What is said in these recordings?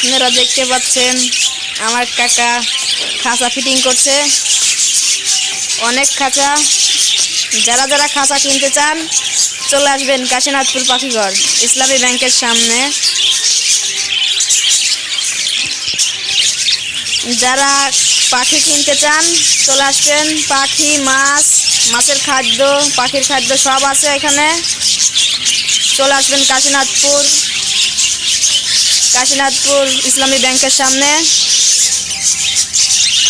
আপনারা দেখতে পাচ্ছেন আমার কাকা খাঁচা ফিটিং করছে, অনেক খাঁচা। যারা যারা খাঁচা কিনতে চান চলে আসবেন কাশীনাথপুর পাখিঘর ইসলামী ব্যাংকের সামনে। যারা পাখি কিনতে চান চলে আসবেন। পাখি, মাছ, মাছের খাদ্য, পাখির খাদ্য সব আছে এখানে। চলে আসবেন কাশীনাথপুর ইসলামী ব্যাংকের সামনে।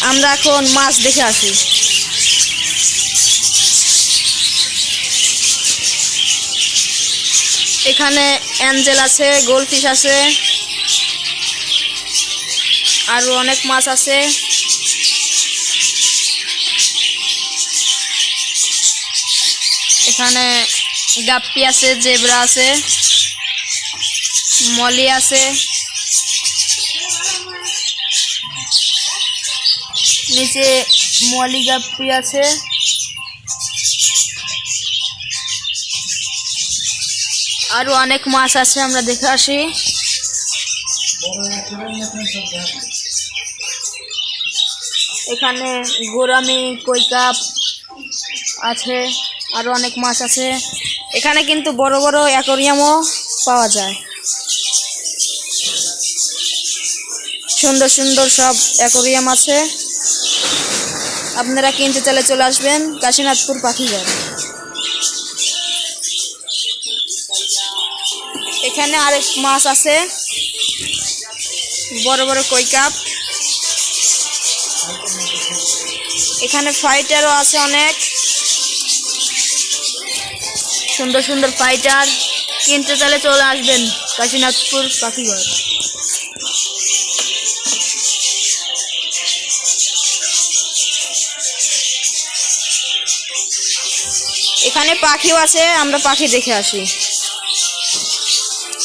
আমরা এখন মাছ দেখে আসি। এখানে অ্যাঞ্জেল আছে, গোল্ডফিশ আছে, আরো অনেক মাছ আছে। এখানে গাপ্পি আছে, জেব্রা আছে, মলি আছে, নিচে মলি গাপ্পি আছে। আরো অনেক মাছ আছে, আমরা দেখে আসি। এখানে গোরামি, কৈকাপ আছে, আরো অনেক মাছ আছে। এখানে কিন্তু বড় বড় অ্যাকোরিয়ামও পাওয়া যায়। সুন্দর সুন্দর সব অ্যাকোরিয়াম আছে। আপনারা কিনতে চাইলে চলে আসবেন কাশীনাথপুর পাখিঘর। এখানে আরেক মাছ আছে, বড় বড় কৈকাপ। এখানে ফাইটারও আছে, অনেক সুন্দর সুন্দর ফাইটার। কিনতে চাইলে চলে আসবেন কাশীনাথপুর পাখিঘর। এখানে পাখিও আছে, আমরা পাখি দেখে আসি।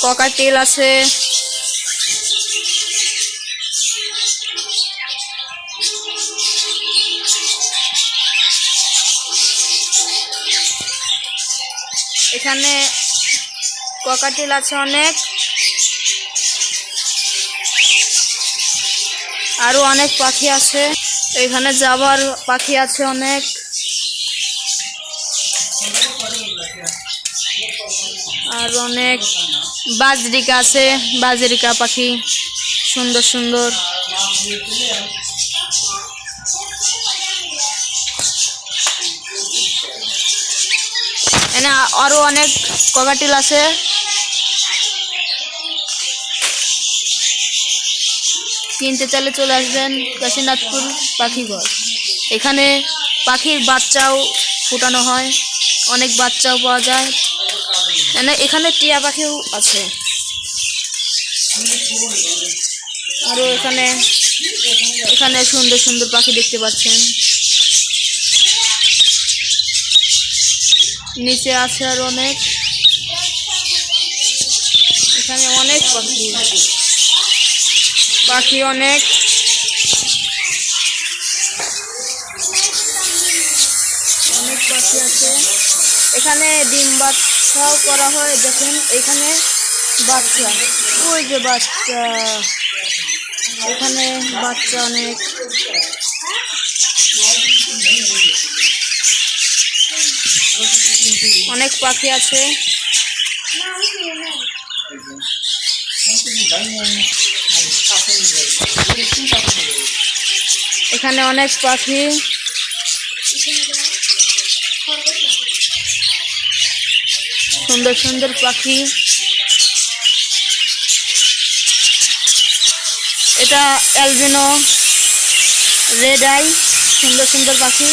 ককাটেল আছে, এখানে ককাটেল আছে অনেক, আরো অনেক পাখি আছে। এখানে যাবার পাখি আছে অনেক। আর অনেক বাজরিকা আছে, বাজরিকা পাখি সুন্দর সুন্দর। এখানে আরো অনেক ককাটেল আছে। কিনতে চাইলে চলে আসবেন কাশীনাথপুর পাখিঘর। এখানে পাখির বাচ্চাও ফুটানো হয়, অনেক বাচ্চাও পাওয়া যায়। এখানে টিয়া পাখিও আছে। আরো এখানে সুন্দর সুন্দর পাখি দেখতে পাচ্ছেন। নিচে আছে আর অনেক। এখানে অনেক পাখি অনেক। অনেক পাখি আছে। এখানে ডিম বাচ্চাও করা হয়, দেখেন এখানে বাচ্চা, ওই যে বাচ্চা, এখানে বাচ্চা অনেক। অনেক পাখি আছে। এখানে অনেক পাখি। সুন্দর সুন্দর পাখি। এটা অ্যালবিনো রেড আই, সুন্দর সুন্দর পাখি।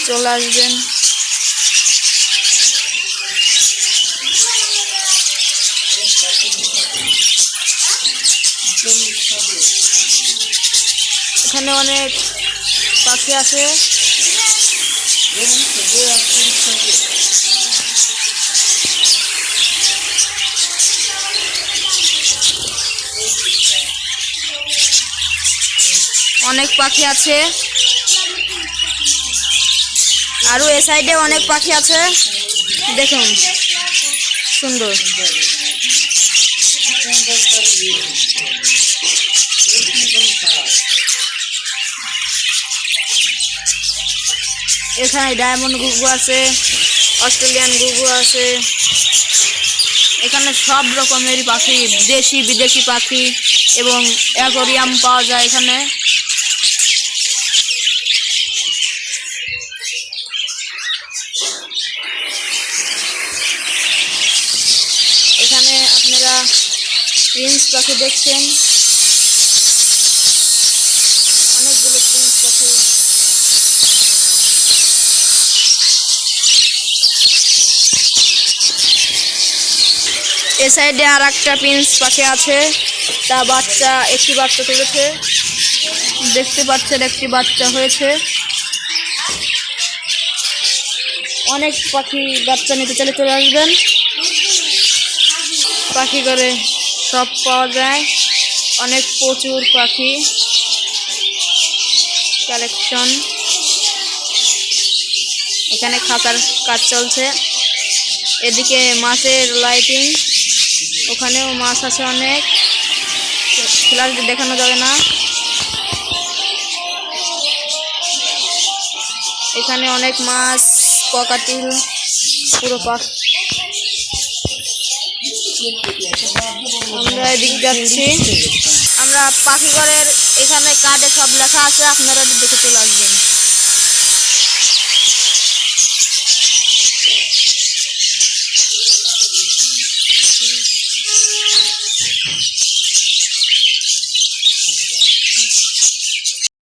চলে আসবেন। এখানে অনেক পাখি আছে। অনেক পাখি আছে। আরো এই সাইডে অনেক পাখি আছে, দেখুন সুন্দর। এখানে ডায়মন্ড ঘুঘু আছে, অস্ট্রেলিয়ান ঘুঘু আছে। এখানে সব রকমেরই পাখি, দেশি বিদেশি পাখি এবং অ্যাকোরিয়াম পাওয়া যায় এখানে। এখানে আপনারা প্রিন্স পাখি দেখছেন, অনেকগুলো প্রিন্স পাখি। এ সাইডে আর একটা প্রিন্স পাখি আছে, তা বাচ্চা, একটি বাচ্চা তুলেছে, দেখতে পাচ্ছেন একটি বাচ্চা হয়েছে। অনেক পাখি বাচ্চা নিতে চলে আসবেন, পাখি করে সব পাওয়া যায়, অনেক প্রচুর পাখি কালেকশন। এখানে খাঁচার কাজ চলছে, এদিকে মাছের লাইটিং, ওখানেও মাছ আছে অনেক, ফ্ল্যাশ দেখানো যাবে না। এখানে অনেক মাছ, ককাটিল, পুরো পাখ। আমরা এদিক যাচ্ছি, আমরা পাখিঘরের এখানে কার্ডে সব লেখা আছে, আপনারা দেখে চলে আসবেন।